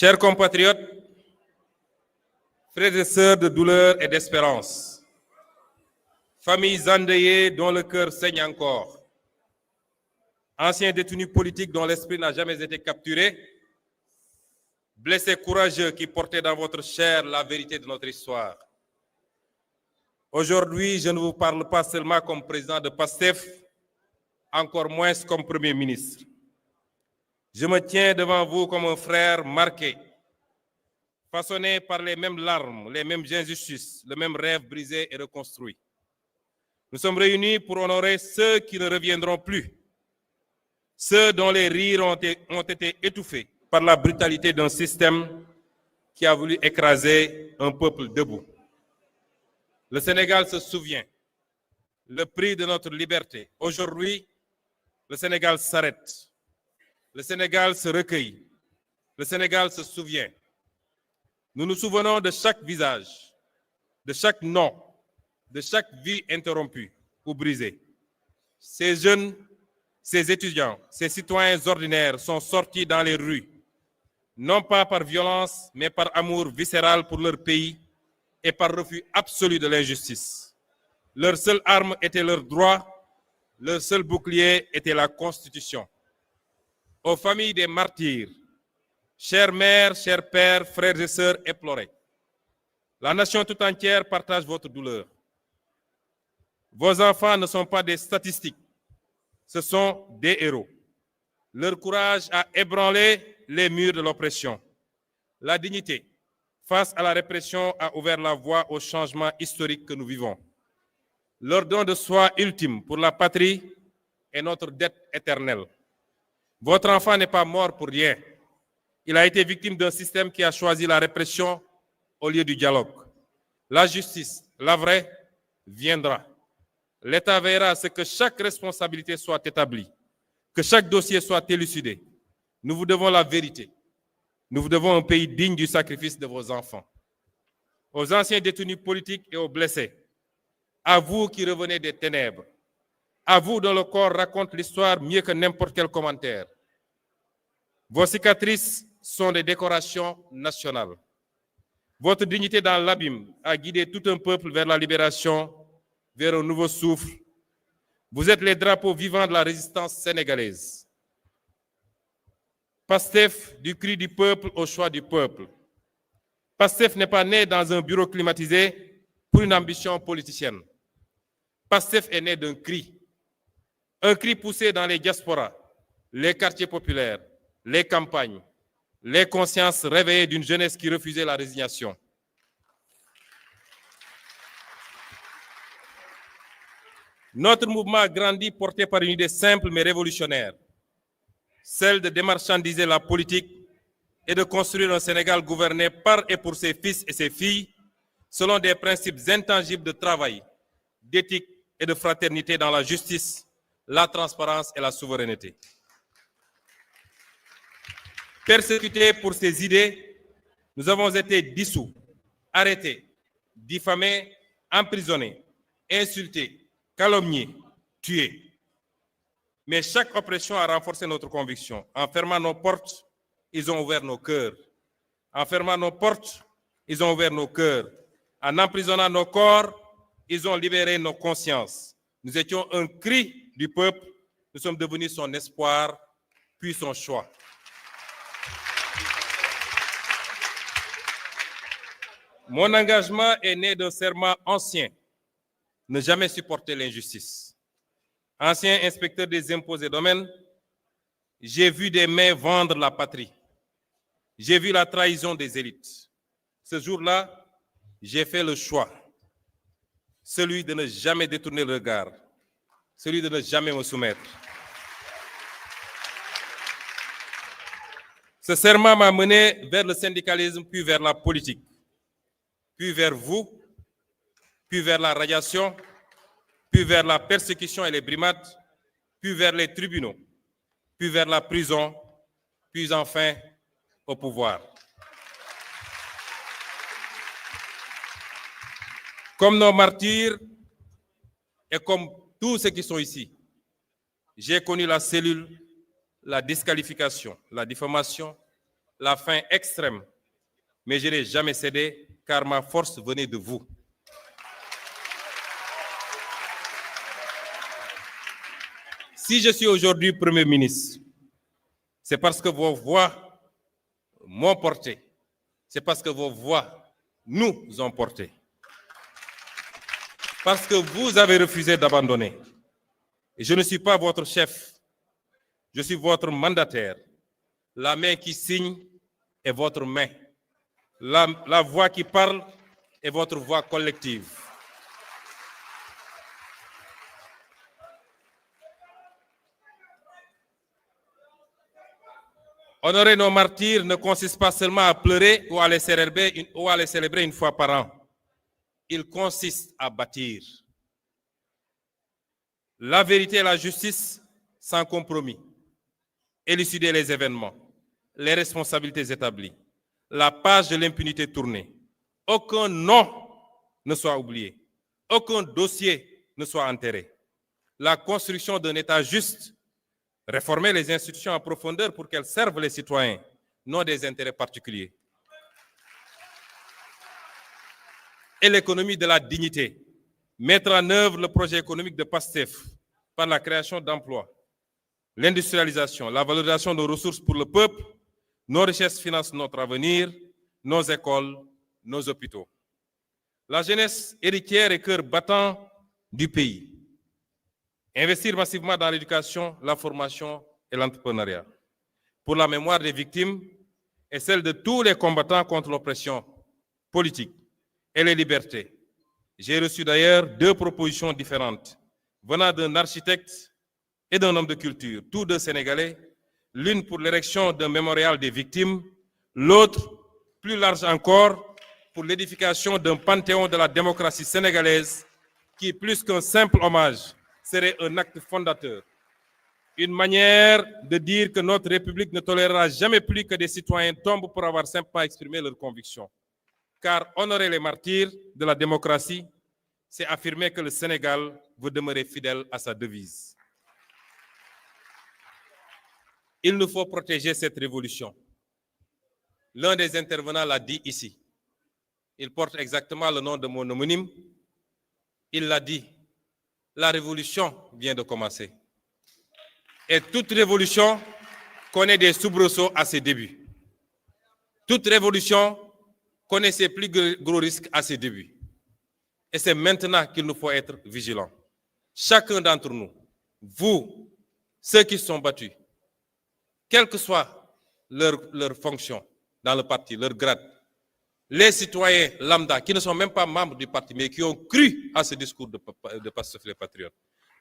Chers compatriotes, frères et sœurs de douleur et d'espérance, familles endeuillées dont le cœur saigne encore, anciens détenus politiques dont l'esprit n'a jamais été capturé, blessés courageux qui portaient dans votre chair la vérité de notre histoire. Aujourd'hui, je ne vous parle pas seulement comme président de PASTEF, encore moins comme Premier ministre. Je me tiens devant vous comme un frère marqué, façonné par les mêmes larmes, les mêmes injustices, le même rêve brisé et reconstruit. Nous sommes réunis pour honorer ceux qui ne reviendront plus, ceux dont les rires ont été étouffés par la brutalité d'un système qui a voulu écraser un peuple debout. Le Sénégal se souvient, le prix de notre liberté. Aujourd'hui, le Sénégal s'arrête, le Sénégal se recueille, le Sénégal se souvient. Nous nous souvenons de chaque visage, de chaque nom, de chaque vie interrompue ou brisée. Ces jeunes, ces étudiants, ces citoyens ordinaires sont sortis dans les rues, non pas par violence, mais par amour viscéral pour leur pays et par refus absolu de l'injustice. Leur seule arme était leur droit, leur seul bouclier était la Constitution. Aux familles des martyrs, chères mères, chers pères, frères et sœurs éplorés, la nation tout entière partage votre douleur. Vos enfants ne sont pas des statistiques, ce sont des héros. Leur courage a ébranlé les murs de l'oppression. La dignité, face à la répression, a ouvert la voie au changement historique que nous vivons. Leur don de soi ultime pour la patrie est notre dette éternelle. Votre enfant n'est pas mort pour rien. Il a été victime d'un système qui a choisi la répression au lieu du dialogue. La justice, la vraie, viendra. L'État veillera à ce que chaque responsabilité soit établie, que chaque dossier soit élucidé. Nous vous devons la vérité. Nous vous devons un pays digne du sacrifice de vos enfants. Aux anciens détenus politiques et aux blessés, à vous qui revenez des ténèbres, à vous dont le corps raconte l'histoire mieux que n'importe quel commentaire. Vos cicatrices sont des décorations nationales. Votre dignité dans l'abîme a guidé tout un peuple vers la libération, vers un nouveau souffle. Vous êtes les drapeaux vivants de la résistance sénégalaise. PASTEF, du cri du peuple au choix du peuple. PASTEF n'est pas né dans un bureau climatisé pour une ambition politicienne. PASTEF est né d'un cri. Un cri poussé dans les diasporas, les quartiers populaires, les campagnes, les consciences réveillées d'une jeunesse qui refusait la résignation. Notre mouvement a grandi porté par une idée simple mais révolutionnaire, celle de démarchandiser la politique et de construire un Sénégal gouverné par et pour ses fils et ses filles selon des principes intangibles de travail, d'éthique et de fraternité dans la justice, la transparence et la souveraineté. Persécutés pour ces idées, nous avons été dissous, arrêtés, diffamés, emprisonnés, insultés, calomniés, tués. Mais chaque oppression a renforcé notre conviction. En fermant nos portes, ils ont ouvert nos cœurs. En fermant nos portes, ils ont ouvert nos cœurs. En emprisonnant nos corps, ils ont libéré nos consciences. Nous étions un cri du peuple. Nous sommes devenus son espoir, puis son choix. Mon engagement est né d'un serment ancien. Ne jamais supporter l'injustice. Ancien inspecteur des impôts et domaines, j'ai vu des mains vendre la patrie. J'ai vu la trahison des élites. Ce jour-là, j'ai fait le choix, celui de ne jamais détourner le regard, celui de ne jamais me soumettre. Ce serment m'a mené vers le syndicalisme, puis vers la politique, puis vers vous, puis vers la radiation, puis vers la persécution et les brimades, puis vers les tribunaux, puis vers la prison, puis enfin au pouvoir. Comme nos martyrs et comme tous ceux qui sont ici, j'ai connu la cellule, la disqualification, la diffamation, la faim extrême, mais je n'ai jamais cédé car ma force venait de vous. Si je suis aujourd'hui Premier ministre, c'est parce que vos voix m'ont porté. C'est parce que vos voix nous ont portés. Parce que vous avez refusé d'abandonner. Et je ne suis pas votre chef, je suis votre mandataire. La main qui signe est votre main. La voix qui parle est votre voix collective. Honorer nos martyrs ne consiste pas seulement à pleurer ou à les célébrer une fois par an. Il consiste à bâtir. La vérité et la justice sans compromis. Élucider les événements, les responsabilités établies, la page de l'impunité tournée. Aucun nom ne soit oublié. Aucun dossier ne soit enterré. La construction d'un État juste. Réformer les institutions en profondeur pour qu'elles servent les citoyens, non des intérêts particuliers. Et l'économie de la dignité. Mettre en œuvre le projet économique de PASTEF par la création d'emplois, l'industrialisation, la valorisation de ressources pour le peuple, nos richesses financent notre avenir, nos écoles, nos hôpitaux. La jeunesse héritière et cœur battant du pays. Investir massivement dans l'éducation, la formation et l'entrepreneuriat. Pour la mémoire des victimes et celle de tous les combattants contre l'oppression politique et les libertés. J'ai reçu d'ailleurs 2 propositions différentes venant d'un architecte et d'un homme de culture, tous 2 Sénégalais, l'une pour l'érection d'un mémorial des victimes, l'autre, plus large encore, pour l'édification d'un panthéon de la démocratie sénégalaise qui, plus qu'un simple hommage, serait un acte fondateur. Une manière de dire que notre République ne tolérera jamais plus que des citoyens tombent pour avoir simplement exprimé leurs convictions. Car honorer les martyrs de la démocratie, c'est affirmer que le Sénégal veut demeurer fidèle à sa devise. Il nous faut protéger cette révolution. L'un des intervenants l'a dit ici. Il porte exactement le nom de mon homonyme. Il l'a dit. La révolution vient de commencer. Et toute révolution connaît des soubresauts à ses débuts. Toute révolution connaît ses plus gros risques à ses débuts. Et c'est maintenant qu'il nous faut être vigilants. Chacun d'entre nous, vous, ceux qui se sont battus, quelle que soit leur fonction dans le parti, leur grade, les citoyens lambda qui ne sont même pas membres du parti, mais qui ont cru à ce discours de Pastef les Patriotes.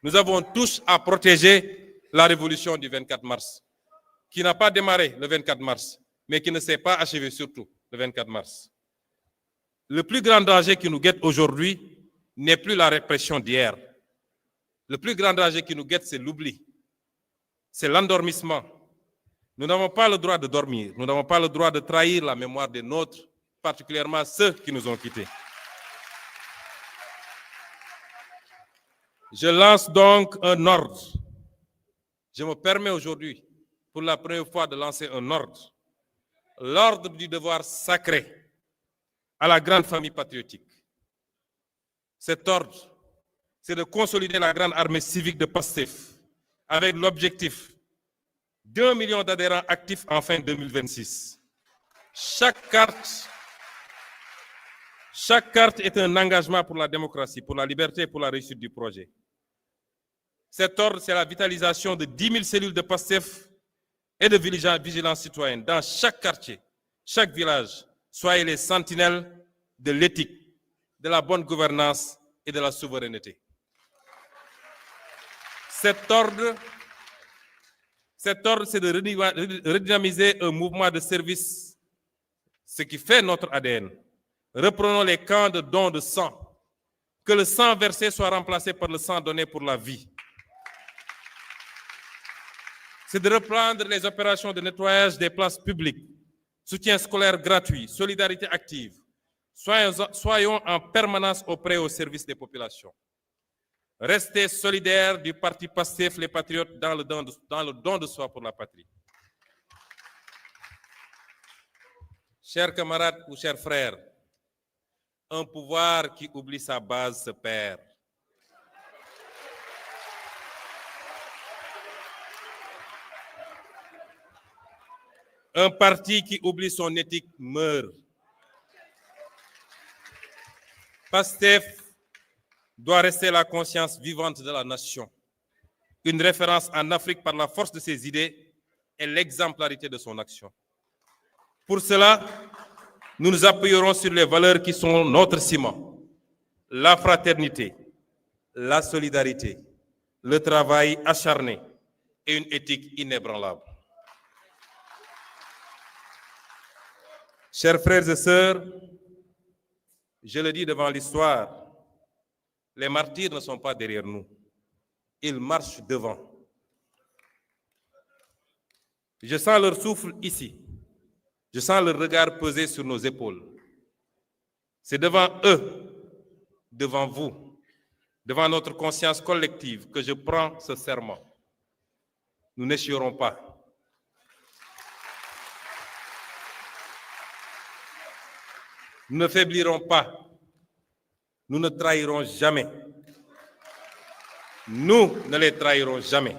Nous avons tous à protéger la révolution du 24 mars, qui n'a pas démarré le 24 mars, mais qui ne s'est pas achevé surtout le 24 mars. Le plus grand danger qui nous guette aujourd'hui n'est plus la répression d'hier. Le plus grand danger qui nous guette, c'est l'oubli. C'est l'endormissement. Nous n'avons pas le droit de dormir. Nous n'avons pas le droit de trahir la mémoire des nôtres, particulièrement ceux qui nous ont quittés. Je lance donc un ordre. Je me permets aujourd'hui, pour la première fois, de lancer un ordre. L'ordre du devoir sacré à la grande famille patriotique. Cet ordre, c'est de consolider la grande armée civique de PASTEF avec l'objectif d'1 million d'adhérents actifs en fin 2026. Chaque carte est un engagement pour la démocratie, pour la liberté et pour la réussite du projet. Cet ordre, c'est la vitalisation de 10 000 cellules de PASTEF et de vigilance citoyenne dans chaque quartier, chaque village. Soyez les sentinelles de l'éthique, de la bonne gouvernance et de la souveraineté. Cet ordre, c'est de redynamiser un mouvement de service, ce qui fait notre ADN. Reprenons les camps de dons de sang. Que le sang versé soit remplacé par le sang donné pour la vie. C'est de reprendre les opérations de nettoyage des places publiques, soutien scolaire gratuit, solidarité active. Soyons en permanence auprès au service des populations. Restez solidaires du parti PASTEF, les patriotes, dans le don de soi pour la patrie. Chers camarades ou chers frères, un pouvoir qui oublie sa base se perd. Un parti qui oublie son éthique meurt. PASTEF doit rester la conscience vivante de la nation, une référence en Afrique par la force de ses idées et l'exemplarité de son action. Pour cela, nous nous appuierons sur les valeurs qui sont notre ciment: la fraternité, la solidarité, le travail acharné et une éthique inébranlable. Chers frères et sœurs, je le dis devant l'histoire, les martyrs ne sont pas derrière nous, ils marchent devant. Je sens leur souffle ici, je sens leur regard peser sur nos épaules. C'est devant eux, devant vous, devant notre conscience collective que je prends ce serment. Nous n'échouerons pas. Nous ne faiblirons pas. Nous ne trahirons jamais. Nous ne les trahirons jamais.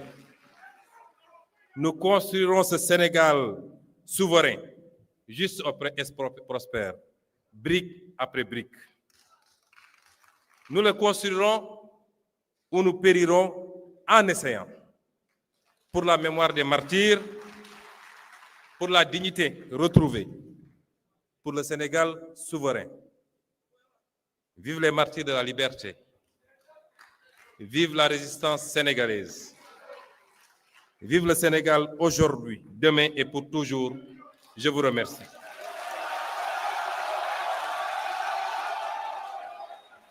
Nous construirons ce Sénégal souverain, juste et prospère, brique après brique. Nous le construirons ou nous périrons en essayant. Pour la mémoire des martyrs, pour la dignité retrouvée, pour le Sénégal souverain. Vive les martyrs de la liberté. Vive la résistance sénégalaise. Vive le Sénégal aujourd'hui, demain et pour toujours. Je vous remercie.